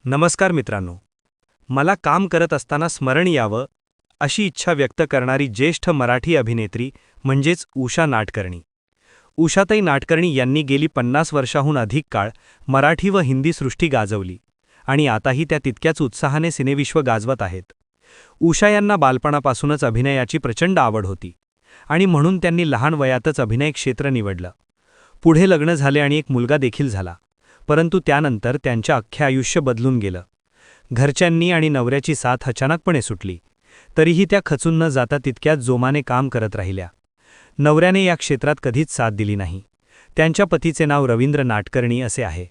नमस्कार मित्रांनो. मला काम करत असताना स्मरण यावं अशी इच्छा व्यक्त करणारी ज्येष्ठ मराठी अभिनेत्री म्हणजेच उषा नाडकर्णी. उषाताई नाडकर्णी यांनी गेली 50 वर्षाहून अधिक काळ मराठी व हिंदी सृष्टी गाजवली आणि आताही त्या तितक्याच उत्साहाने सिनेविश्व गाजवत आहेत. उषा यांना बालपणापासूनच अभिनयाची प्रचंड आवड होती आणि म्हणून त्यांनी लहान वयातच अभिनय क्षेत्र निवडलं. पुढे लग्न झाले आणि एक मुलगा देखील झाला, परंतु त्यानंतर त्यांच्या अख्खे आयुष्य बदलून गेलं. घरच्यांनी आणि नवऱ्याची साथ अचानकपणे सुटली, तरीही त्या खचून न जाता तितक्याच जोमाने काम करत राहिल्या. नवऱ्याने या क्षेत्रात कधीच साथ दिली नाही. त्यांच्या पतीचे नाव रवींद्र नाडकर्णी असे आहे.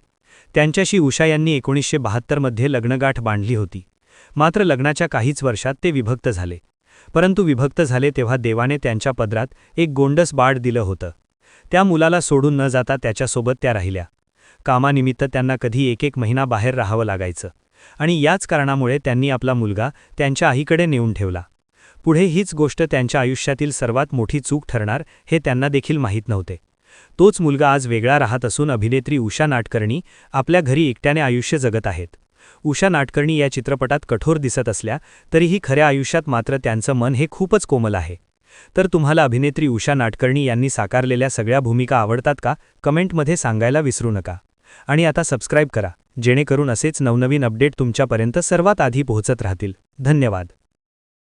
त्यांच्याशी उषा यांनी 1972 मध्ये लग्नगाठ बांधली होती. मात्र लग्नाच्या काहीच वर्षात ते विभक्त झाले. परंतु विभक्त झाले तेव्हा देवाने त्यांच्या पदरात एक गोंडस बाळ दिलं होतं. त्या मुलाला सोडून न जाता त्याच्यासोबत त्या राहिल्या. कामानिमित्त त्यांना कधी एक महिना बाहेर राहावं लागायचं आणि याच कारणामुळे त्यांनी आपला मुलगा त्यांच्या आईकडे नेऊन ठेवला. पुढे हीच गोष्ट त्यांच्या आयुष्यातील सर्वात मोठी चूक ठरणार हे त्यांना देखील माहीत नव्हते. तोच मुलगा आज वेगळा राहत असून अभिनेत्री उषा नाडकर्णी आपल्या घरी एकट्याने आयुष्य जगत आहेत. उषा नाडकर्णी या चित्रपटात कठोर दिसत असल्या तरीही खऱ्या आयुष्यात मात्र त्यांचं मन हे खूपच कोमल आहे. तर तुम्हाला अभिनेत्री उषा नाडकर्णी यांनी साकारलेल्या सगळ्या भूमिका आवडतात का? कमेंटमध्ये सांगायला विसरू नका. आणि आता सबस्क्राईब करा, जेणेकरून असेच नवनवीन अपडेट तुमच्यापर्यंत सर्वात आधी पोहोचत राहतील. धन्यवाद.